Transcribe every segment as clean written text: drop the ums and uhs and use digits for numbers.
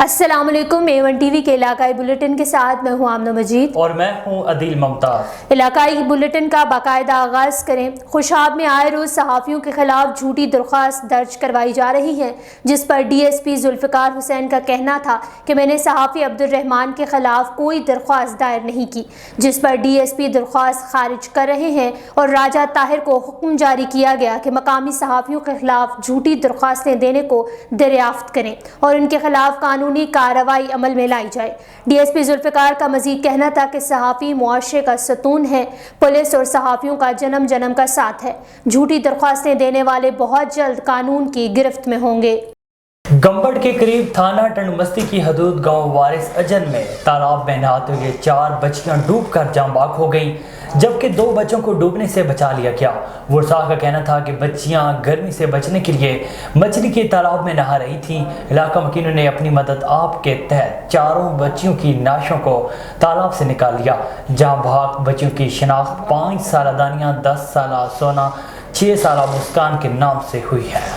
السلام علیکم A1 T وی کے علاقائی بلیٹن کے ساتھ میں ہوں آمنہ مجید اور میں ہوں عدیل ممتاز۔ علاقائی بلیٹن کا باقاعدہ آغاز کریں۔ خوشاب میں آئے روز صحافیوں کے خلاف جھوٹی درخواست درج کروائی جا رہی ہے، جس پر ڈی ایس پی ذوالفقار حسین کا کہنا تھا کہ میں نے صحافی عبدالرحمان کے خلاف کوئی درخواست دائر نہیں کی، جس پر ڈی ایس پی درخواست خارج کر رہے ہیں اور راجہ طاہر کو حکم جاری کیا گیا کہ مقامی صحافیوں کے خلاف جھوٹی درخواستیں دینے کو دریافت کریں اور ان کے خلاف قانونی کارروائی عمل میں لائی جائے۔ ڈی ایس پی ذوالفقار کا مزید کہنا تھا کہ صحافی معاشرے کا ستون ہے، پولیس اور صحافیوں کا جنم جنم کا ساتھ ہے، جھوٹی درخواستیں دینے والے بہت جلد قانون کی گرفت میں ہوں گے۔ گمبڑ کے قریب تھانہ ٹنڈمستی کی حدود گاؤں وارث اجن میں تالاب میں نہاتے ہوئے 4 بچیاں ڈوب کر جاں بحق ہو گئیں، جبکہ 2 بچوں کو ڈوبنے سے بچا لیا گیا۔ ورثاء کا کہنا تھا کہ بچیاں گرمی سے بچنے کے لیے مچھلی کے تالاب میں نہا رہی تھیں۔ علاقہ مکینوں نے اپنی مدد آپ کے تحت 4 بچیوں کی نعشوں کو تالاب سے نکال لیا۔ جاں بحق بچیوں کی شناخت 5 سالہ دانیہ، 10 سالہ سونا، 6 سالہ مسکان کے نام سے ہوئی ہے۔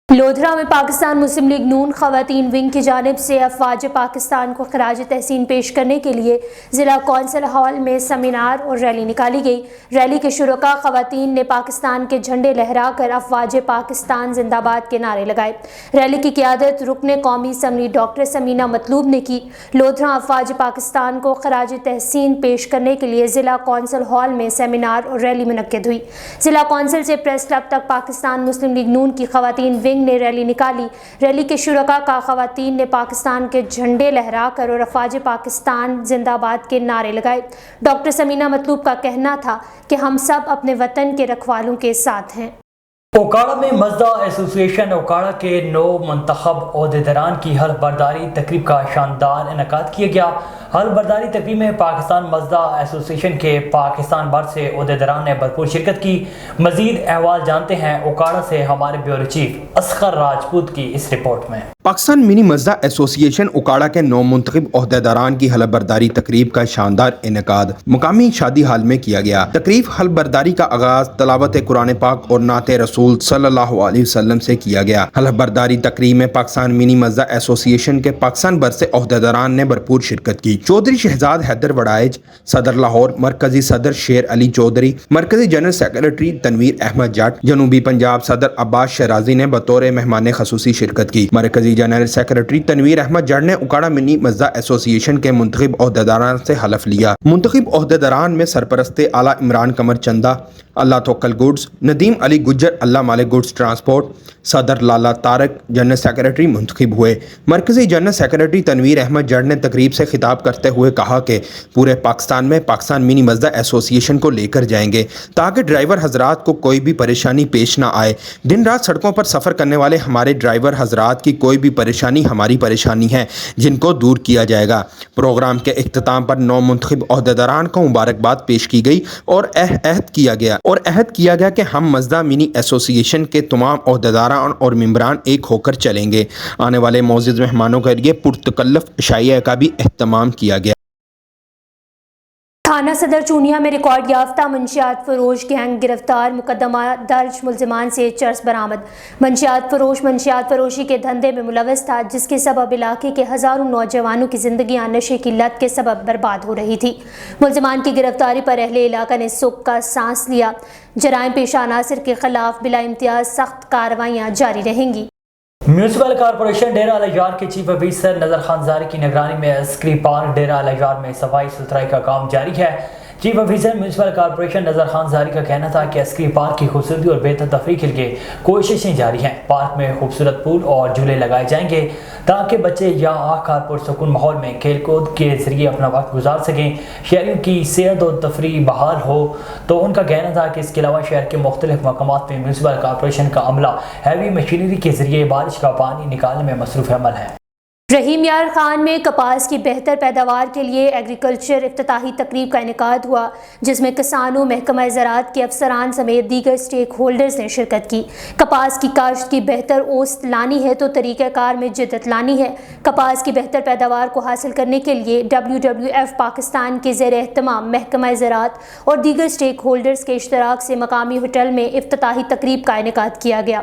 لودھرا میں پاکستان مسلم لیگ نون خواتین ونگ کی جانب سے افواج پاکستان کو خراج تحسین پیش کرنے کے لیے ضلع کونسل ہال میں سیمینار اور ریلی نکالی گئی۔ ریلی کے شرکاء خواتین نے پاکستان کے جھنڈے لہرا کر افواج پاکستان زندہ باد کے نعرے لگائے۔ ریلی کی قیادت رکن قومی اسمبلی ڈاکٹر سمینہ مطلوب نے کی۔ لودھرا افواج پاکستان کو خراج تحسین پیش کرنے کے لیے ضلع کونسل ہال میں سیمینار اور ریلی منعقد ہوئی۔ ضلع کونسل سے پریس کلب تک پاکستان مسلم لیگ نون کی خواتین ونگ نے ریلی نکالی۔ ریلی کے شرکاء کا خواتین نے پاکستان کے جھنڈے لہرا کر اور افواج پاکستان زندہ باد کے نعرے لگائے۔ ڈاکٹر سمینہ مطلوب کا کہنا تھا کہ ہم سب اپنے وطن کے رکھوالوں کے ساتھ ہیں۔ اوکاڑہ میں مزدا ایسوسی ایشن اوکاڑہ کے 9 منتخب عہدیداران کی حلف برداری تقریب کا شاندار انعقاد کیا گیا۔ حلف برداری تقریب میں پاکستان مزدا ایسوسی ایشن کے پاکستان بھر سے عہدیداران نے بھرپور شرکت کی۔ مزید احوال جانتے ہیں اوکاڑہ سے ہمارے بیورو چیف اصغر راجپوت کی اس رپورٹ میں۔ پاکستان منی مزدا ایسوسی ایشن اوکاڑہ کے 9 منتخب عہدیداران کی حلف برداری تقریب کا شاندار انعقاد مقامی شادی ہال میں کیا گیا۔ تقریب حلف برداری کا آغاز تلاوت قرآن پاک اور نعت رسول صلی اللہ علیہ وسلم سے کیا گیا۔ حلف برداری تقریب میں پاکستان منی مزدا ایسوسی ایشن کے پاکستان بھر سے عہدیداران نے بھرپور شرکت کی۔ چودھری شہزاد حیدر وڑائچ صدر لاہور، مرکزی صدر شیر علی چودھری، مرکزی جنرل سیکرٹری تنویر احمد جٹ، جنوبی پنجاب صدر عباس شیرازی نے بطور مہمان خصوصی شرکت کی۔ مرکزی جنرل سیکرٹری تنویر احمد جٹ نے اوکاڑہ منی مزدا ایسوسی ایشن کے منتخب عہدیداران سے حلف لیا۔ منتخب عہدیداران میں سرپرست اعلیٰ عمران قمر چندہ اللہ توکل گڈز، ندیم علی گجر اللہ مالک گڈز ٹرانسپورٹ، صدر لالا طارق جنرل سیکرٹری منتخب ہوئے۔ مرکزی جنرل سیکرٹری تنویر احمد جٹ نے تقریب سے خطاب کرتے ہوئے کہا کہ پورے پاکستان میں پاکستان منی مزدا ایسوسی ایشن کو لے کر جائیں گے تاکہ ڈرائیور حضرات کو کوئی بھی پریشانی پیش نہ آئے۔ دن رات سڑکوں پر سفر کرنے والے ہمارے ڈرائیور حضرات کی کوئی بھی پریشانی ہماری پریشانی ہے، جن کو دور کیا جائے گا۔ پروگرام کے اختتام پر 9 منتخب عہدیداران کو مبارکباد پیش کی گئی اور عہد کیا گیا کہ ہم مزدا منی ایسوسی ایشن کے تمام عہدیداران اور ممبران ایک ہو کر چلیں گے۔ آنے والے معزز مہمانوں کے لیے پرتکلف عشائیہ کا بھی اہتمام کیا گیا۔ تھانہ صدر چونیا میں ریکارڈ یافتہ منشیات فروش گینگ گرفتار، مقدمہ درج، ملزمان سے چرس برآمد۔ منشیات فروش منشیات فروشی کے دھندے میں ملوث تھا، جس کے سبب علاقے کے ہزاروں نوجوانوں کی زندگیاں نشے کی لت کے سبب برباد ہو رہی تھی۔ ملزمان کی گرفتاری پر اہل علاقہ نے سکھ کا سانس لیا۔ جرائم پیشہ عناصر کے خلاف بلا امتیاز سخت کارروائیاں جاری رہیں گی۔ میونسپل کارپوریشن ڈیرہ الحجار کے چیف آفیسر نذر خان زاری کی نگرانی میں عسکری پارک ڈیرہ الحجار میں صفائی ستھرائی کا کام جاری ہے۔ چیف آفیسر میونسپل کارپوریشن نذر خان زاری کا کہنا تھا کہ عسکری پارک کی خوبصورتی اور بہتر تفریح کے لیے کوششیں جاری ہیں۔ پارک میں خوبصورت پول اور جھولے لگائے جائیں گے تاکہ بچے یہاں آ کر پرسکون ماحول میں کھیل کود کے ذریعے اپنا وقت گزار سکیں، شہریوں کی صحت اور تفریح بحال ہو۔ تو ان کا کہنا تھا کہ اس کے علاوہ شہر کے مختلف مقامات میں میونسپل کارپوریشن کا عملہ ہیوی مشینری کے ذریعے بارش کا پانی نکالنے میں مصروف عمل ہے۔ رحیم یار خان میں کپاس کی بہتر پیداوار کے لیے ایگریکلچر افتتاحی تقریب کا انعقاد ہوا، جس میں کسانوں، محکمہ زراعت کے افسران سمیت دیگر اسٹیک ہولڈرز نے شرکت کی۔ کپاس کی کاشت کی بہتر اوسط لانی ہے تو طریقہ کار میں جدت لانی ہے۔ کپاس کی بہتر پیداوار کو حاصل کرنے کے لیے WWF پاکستان کے زیر اہتمام محکمہ زراعت اور دیگر اسٹیک ہولڈرز کے اشتراک سے مقامی ہوٹل میں افتتاحی تقریب کا انعقاد کیا گیا۔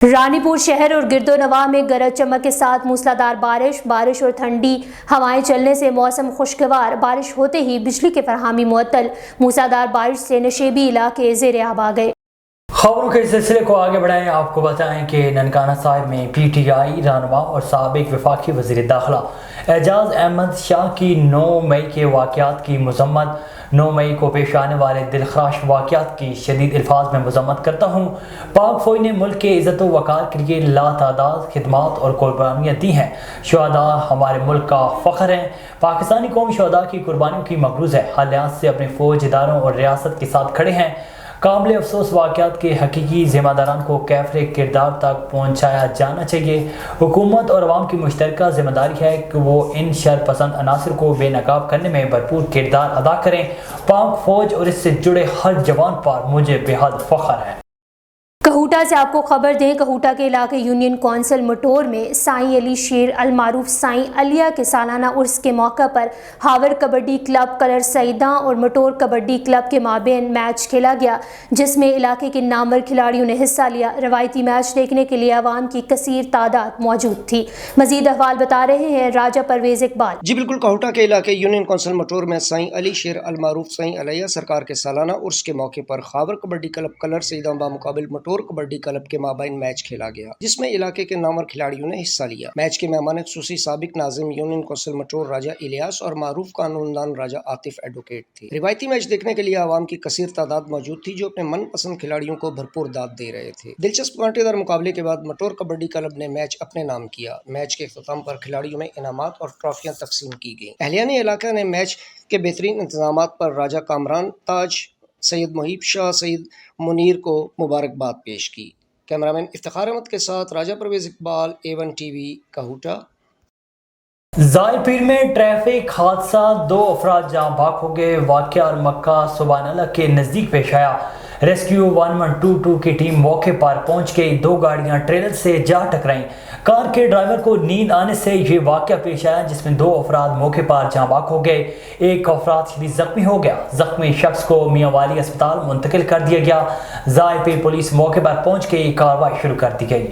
رانیپور شہر اور گرد و نواح میں گرج چمک کے ساتھ موسلادھار بارش اور ٹھنڈی ہوائیں چلنے سے موسم خوشگوار۔ بارش ہوتے ہی بجلی کی فراہمی معطل۔ موسلادھار بارش سے نشیبی علاقے زیر آب آ گئے۔ خبروں کے سلسلے کو آگے بڑھائیں، آپ کو بتائیں کہ ننکانہ صاحب میں پی ٹی آئی رہنما اور سابق وفاقی وزیر داخلہ اعجاز احمد شاہ کی 9 مئی کے واقعات کی مذمت۔ 9 مئی کو پیش آنے والے دلخراش واقعات کی شدید الفاظ میں مذمت کرتا ہوں۔ پاک فوج نے ملک کے عزت و وقار کے لیے لاتعداد خدمات اور قربانیاں دی ہیں۔ شہداء ہمارے ملک کا فخر ہیں۔ پاکستانی قوم شہداء کی قربانیوں کی مقروض ہے، ہر لحاظ سے اپنے فوج اداروں اور ریاست کے ساتھ کھڑے ہیں۔ قابل افسوس واقعات کے حقیقی ذمہ داران کو کیفر کردار تک پہنچایا جانا چاہیے۔ حکومت اور عوام کی مشترکہ ذمہ داری ہے کہ وہ ان شر پسند عناصر کو بے نقاب کرنے میں بھرپور کردار ادا کریں۔ پاک فوج اور اس سے جڑے ہر جوان پر مجھے بے حد فخر ہے۔ کہوٹہ سے آپ کو خبر دیں، کہوٹہ کے علاقے یونین کونسل مٹور میں سائیں علی شیر المعروف سائیں علیہ کے سالانہ عرس کے موقع پر ہاور کبڈی کلب کلر سعیداں اور مٹور کبڈی کلب کے مابین میچ کھیلا گیا، جس میں علاقے کے نامور کھلاڑیوں نے حصہ لیا۔ روایتی میچ دیکھنے کے لیے عوام کی کثیر تعداد موجود تھی۔ مزید احوال بتا رہے ہیں راجہ پرویز اقبال۔ جی بالکل، کہوٹہ کے علاقے یونین کونسل مٹور میں سائیں علی شیر المعروف سائیں علیہ سرکار کے سالانہ عرس کے موقع پر خاور کبڈی کلب کلر سعیداں بمقابل مٹور کبڈی کلب کے مابین میچ کھیلا گیا، جس میں علاقے کے نامور کھلاڑیوں نے حصہ لیا۔ میچ کے مہمان خصوصی سابق ناظم یونین کونسل مٹور راجہ الیاس اور معروف قانون دان راجہ عاطف ایڈوکیٹ تھے۔ روایتی میچ دیکھنے کے لیے عوام کی کثیر تعداد موجود تھی، جو اپنے من پسند کھلاڑیوں کو بھرپور داد دے رہے تھے۔ دلچسپ کانٹے دار مقابلے کے بعد مٹور کبڈی کلب نے میچ اپنے نام کیا۔ میچ کے اختتام پر کھلاڑیوں میں انعامات اور ٹرافیاں تقسیم کی گئیں۔ اہلیان علاقہ نے میچ کے بہترین انتظامات پر راجہ کامران تاج، سید محیب شاہ، سید منیر کو مبارکباد پیش کی۔ کیمرامین افتخار احمد کے ساتھ Raja Pervaiz Iqbal, A1 T V, Kahuta. زائل پیر میں ٹریفک حادثہ، 2 افراد جاں بحق ہو گئے۔ واقعہ مکہ سبحان اللہ کے نزدیک پیش آیا۔ ریسکیو 1122 کی ٹیم موقع پر پہنچ گئی۔ 2 گاڑیاں ٹریلر سے جا ٹکرائیں۔ کار کے ڈرائیور کو نیند آنے سے یہ واقعہ پیش آیا، جس میں 2 افراد موقع پر جاں بحق ہو گئے۔ 1 افراد شدید زخمی ہو گیا۔ زخمی شخص کو میاں والی اسپتال منتقل کر دیا گیا۔ زائل پیر پولیس موقع پر پہنچ گئی، کارروائی شروع کر دی گئی۔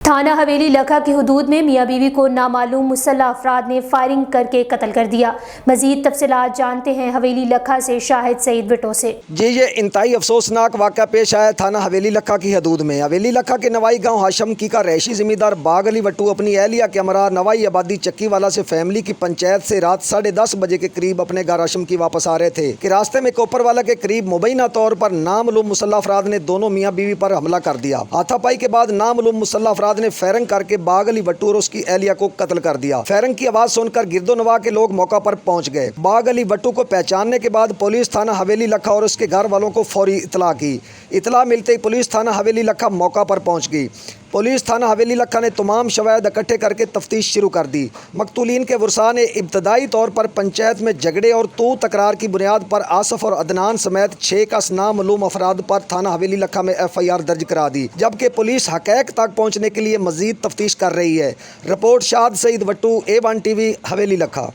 تھانہ حویلی لکھا کی حدود میں میاں بیوی کو نامعلوم مسلح افراد نے فائرنگ کر کے قتل کر دیا۔ مزید تفصیلات جانتے ہیں حویلی لکھا سے شاہد سعید وٹو سے۔ جی، یہ انتہائی افسوسناک واقعہ پیش آیا تھانہ حویلی لکھا کی حدود میں۔ حویلی لکھا کے نوائی گاؤں ہاشم کی کا رہائشی زمیندار باغ علی وٹو اپنی اہلیہ کے ہمراہ نوائی آبادی چکی والا سے فیملی کی پنچایت سے رات 10:30 بجے کے قریب اپنے گھر ہاشم کی واپس آ رہے تھے کہ راستے میں کوپر والا کے قریب مبینہ طور پر نامعلوم مسلح افراد نے دونوں میاں بیوی پر حملہ کر دیا۔ ہاتھا پائی کے بعد نامعلوم مسلح افراد نے فائرنگ کر کے باغ علی وٹو اور اس کی اہلیہ کو قتل کر دیا۔ فائرنگ کی آواز سن کر گرد و نواح کے لوگ موقع پر پہنچ گئے۔ باغ علی وٹو کو پہچاننے کے بعد پولیس تھانہ حویلی لکھا اور اس کے گھر والوں کو فوری اطلاع کی۔ اطلاع ملتے ہی پولیس تھانہ حویلی لکھا موقع پر پہنچ گئی۔ پولیس تھانہ حویلی لکھا نے تمام شواہد اکٹھے کر کے تفتیش شروع کر دی۔ مقتولین کے ورثاء نے ابتدائی طور پر پنچایت میں جھگڑے اور تو تکرار کی بنیاد پر آصف اور عدنان سمیت 6 نامعلوم افراد پر تھانہ حویلی لکھا میں FIR درج کرا دی، جبکہ پولیس حقائق تک پہنچنے کے لیے مزید تفتیش کر رہی ہے۔ رپورٹ شاہد سعید وٹو، A1 ٹی وی، حویلی لکھا۔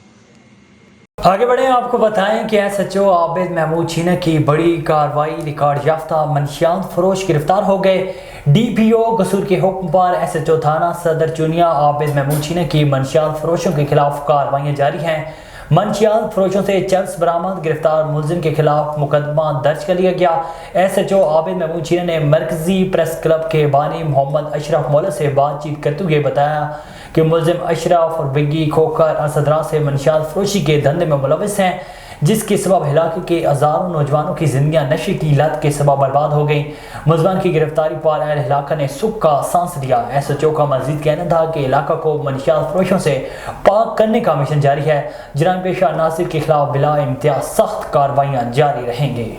آگے بڑھیں، آپ کو بتائیں کہ SHO عابد محمود چینہ کی بڑی کارروائی، ریکارڈ یافتہ منشیات فروش گرفتار ہو گئے۔ DPO قصور کے حکم پر SHO تھانہ صدر چونیا عابد محمود چینہ کی منشیات فروشوں کے خلاف کارروائیاں جاری ہیں۔ منشیات فروشوں سے چرس برآمد، گرفتار ملزم کے خلاف مقدمہ درج کر لیا گیا۔ SHO عابد محمود چینہ نے مرکزی پریس کلب کے بانی محمد اشرف مولا سے بات چیت کرتے ہوئے بتایا کہ ملزم اشرف اور بگی کھوکر اسدرا سے منشیات فروشی کے دھندے میں ملوث ہیں، جس کے سبب علاقے کے ہزاروں نوجوانوں کی زندگیاں نشے کی لت کے سبب برباد ہو گئیں۔ ملزمان کی گرفتاری پر اہل علاقہ نے سکھ کا سانس لیا۔ SHO کا مزید کہنا تھا کہ علاقہ کو منشیات فروشوں سے پاک کرنے کا مشن جاری ہے۔ جرائم پیشہ عناصر کے خلاف بلا امتیاز سخت کارروائیاں جاری رہیں گے۔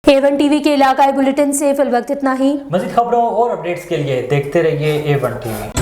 A1 ٹی وی کے علاقائی بلیٹن سے فی الوقت اتنا ہی۔ مزید خبروں اور اپڈیٹس کے لیے دیکھتے رہیے A1 ٹی وی۔